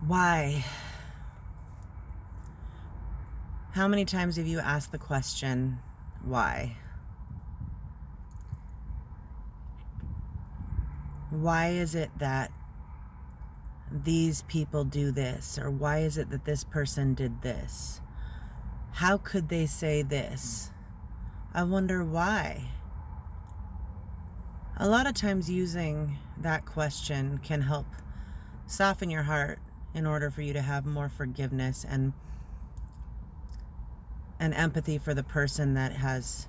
Why? How many times have you asked the question, why? Why is it that these people do this? Or why is it that this person did this? How could they say this? I wonder why. A lot of times using that question can help soften your heart in order for you to have more forgiveness and empathy for the person that has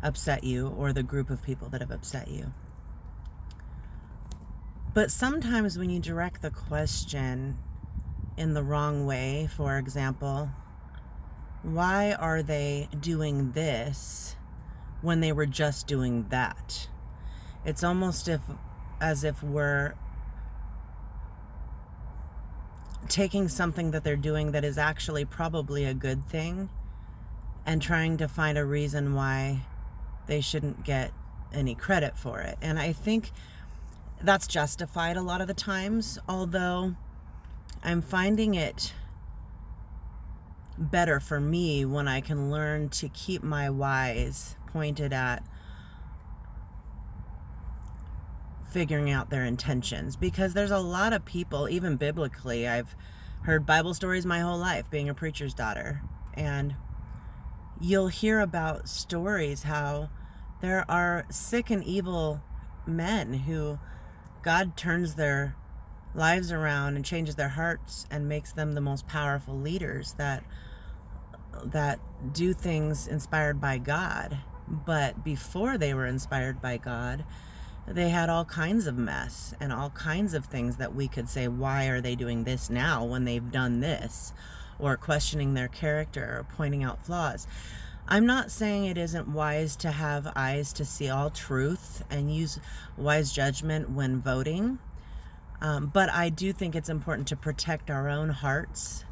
upset you or the group of people that have upset you. But sometimes when you direct the question in the wrong way, for example, why are they doing this when they were just doing that? It's almost as if we're taking something that they're doing that is actually probably a good thing and trying to find a reason why they shouldn't get any credit for it. And I think that's justified a lot of the times, although I'm finding it better for me when I can learn to keep my whys pointed at figuring out their intentions, because there's a lot of people, even biblically, I've heard Bible stories my whole life being a preacher's daughter, and you'll hear about stories how there are sick and evil men who God turns their lives around and changes their hearts and makes them the most powerful leaders that do things inspired by God. But before they were inspired by God, they had all kinds of mess and all kinds of things that we could say, why are they doing this now when they've done this? Or questioning their character or pointing out flaws. I'm not saying it isn't wise to have eyes to see all truth and use wise judgment when voting. But I do think it's important to protect our own hearts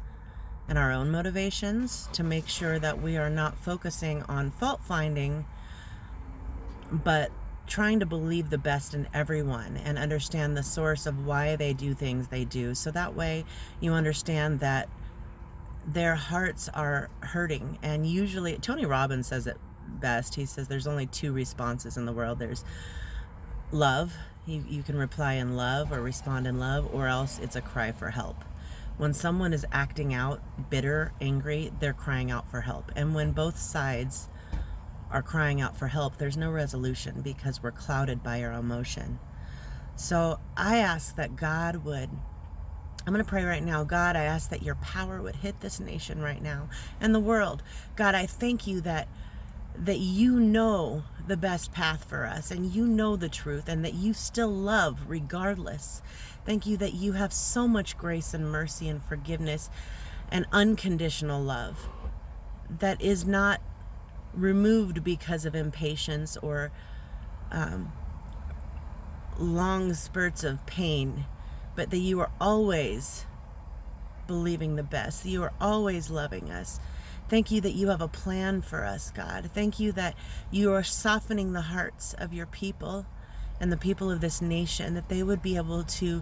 and our own motivations to make sure that we are not focusing on fault finding, but trying to believe the best in everyone and understand the source of why they do things they do. So that way you understand that their hearts are hurting. And usually, Tony Robbins says it best. He says there's only two responses in the world. There's love. You can reply in love or respond in love, or else it's a cry for help. When someone is acting out bitter, angry, they're crying out for help. And when both sides are crying out for help, there's no resolution because we're clouded by our emotion. So I ask that God would, I'm going to pray right now. God, I ask that your power would hit this nation right now and the world. God, I thank you that you know the best path for us and you know the truth and that you still love regardless. Thank you that you have so much grace and mercy and forgiveness and unconditional love that is not removed because of impatience or long spurts of pain, but that you are always believing the best, that you are always loving us. Thank you that you have a plan for us, God. Thank you that you are softening the hearts of your people and the people of this nation, that they would be able to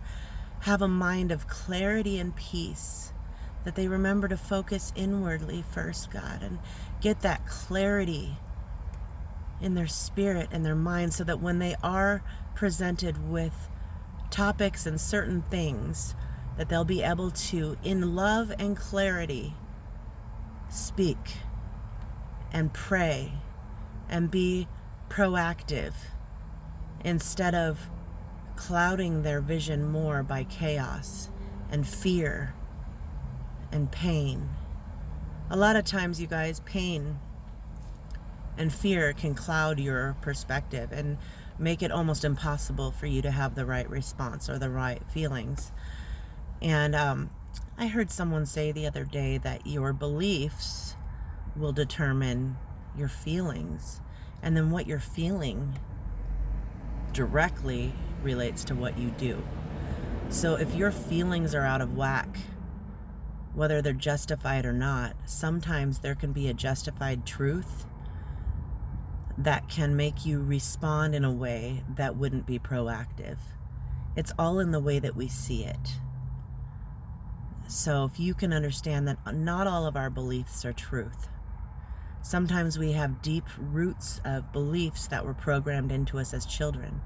have a mind of clarity and peace, that they remember to focus inwardly first, God, and get that clarity in their spirit and their mind so that when they are presented with topics and certain things, that they'll be able to, in love and clarity, speak and pray and be proactive instead of clouding their vision more by chaos and fear and pain. A lot of times, you guys, pain and fear can cloud your perspective and make it almost impossible for you to have the right response or the right feelings. And I heard someone say the other day that your beliefs will determine your feelings, and then what you're feeling directly relates to what you do. So if your feelings are out of whack, whether they're justified or not, sometimes there can be a justified truth that can make you respond in a way that wouldn't be proactive. It's all in the way that we see it. So if you can understand that not all of our beliefs are truth. Sometimes we have deep roots of beliefs that were programmed into us as children,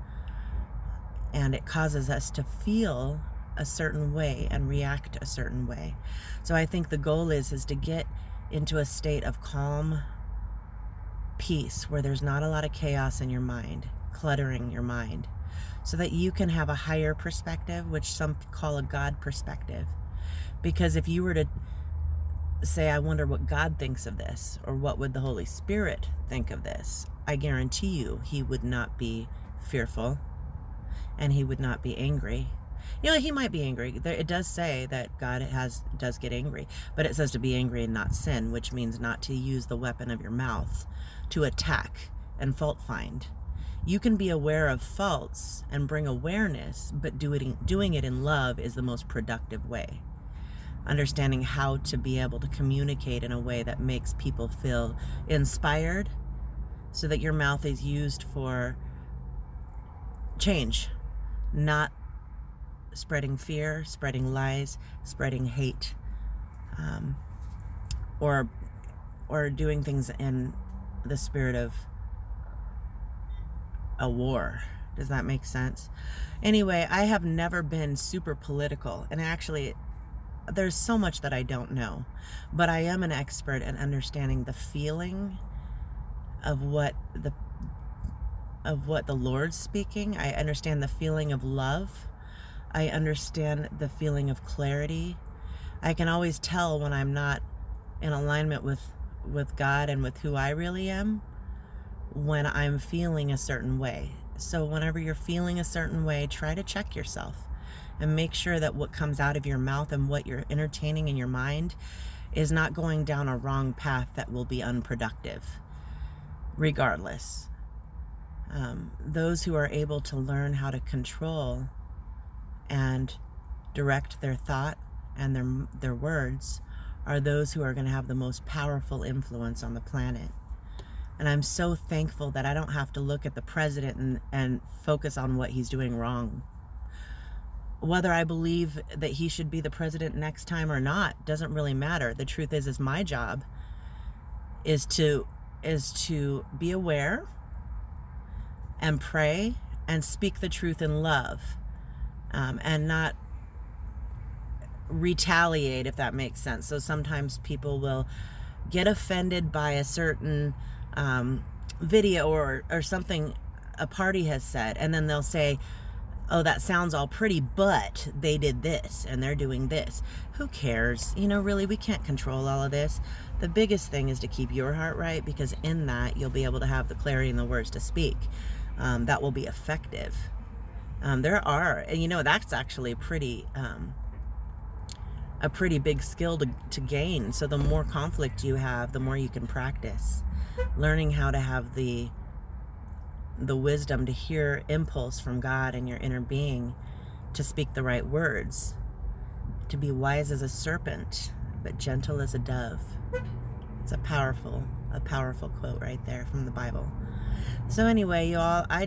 and it causes us to feel a certain way and react a certain way. So I think the goal is to get into a state of calm peace where there's not a lot of chaos in your mind, cluttering your mind, so that you can have a higher perspective, which some call a God perspective. Because if you were to say, I wonder what God thinks of this, or what would the Holy Spirit think of this, I guarantee you he would not be fearful and he would not be angry. You know, he might be angry. It does say that God does get angry, but it says to be angry and not sin, which means not to use the weapon of your mouth to attack and fault find. You can be aware of faults and bring awareness, but doing it in love is the most productive way. Understanding how to be able to communicate in a way that makes people feel inspired, so that your mouth is used for change, not spreading fear, spreading lies, spreading hate, or doing things in the spirit of a war. Does that make sense? Anyway, I have never been super political, and actually there's so much that I don't know, but I am an expert in understanding the feeling of what the Lord's speaking. I understand the feeling of love. I understand the feeling of clarity. I can always tell when I'm not in alignment with God and with who I really am, when I'm feeling a certain way. So whenever you're feeling a certain way, try to check yourself and make sure that what comes out of your mouth and what you're entertaining in your mind is not going down a wrong path that will be unproductive, regardless. Those who are able to learn how to control and direct their thought and their words are those who are going to have the most powerful influence on the planet. And I'm so thankful that I don't have to look at the president and focus on what he's doing wrong. Whether I believe that he should be the president next time or not doesn't really matter. The truth is my job is to be aware and pray and speak the truth in love, and not retaliate, if that makes sense. So sometimes people will get offended by a certain video or something a party has said, and then they'll say, oh, that sounds all pretty, but they did this and they're doing this. Who cares? You know, really, we can't control all of this. The biggest thing is to keep your heart right, because in that you'll be able to have the clarity and the words to speak that will be effective. There are, and you know, that's actually a pretty big skill to gain. So the more conflict you have, the more you can practice learning how to have the wisdom to hear impulse from God and your inner being, to speak the right words, to be wise as a serpent but gentle as a dove. It's a powerful quote right there from the Bible. So anyway, y'all, I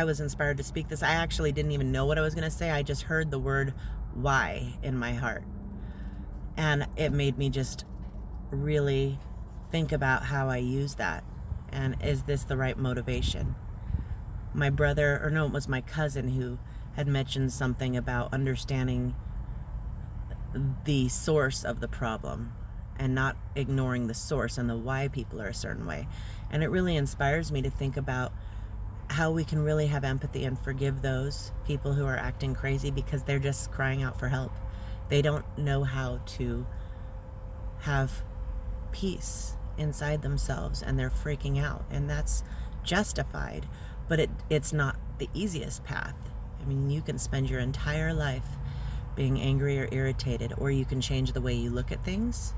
was inspired to speak this. I actually didn't even know what I was going to say. I just heard the word why in my heart, and it made me just really think about how I use that, and is this the right motivation? My brother, or no, it was my cousin who had mentioned something about understanding the source of the problem and not ignoring the source and the why people are a certain way. And it really inspires me to think about how we can really have empathy and forgive those people who are acting crazy because they're just crying out for help. They don't know how to have peace inside themselves and they're freaking out, and that's justified, but it's not the easiest path. I mean, you can spend your entire life being angry or irritated, or you can change the way you look at things,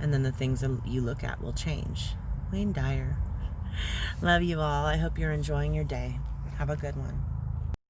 and then the things that you look at will change. Wayne Dyer. Love you all. I hope you're enjoying your day. Have a good one.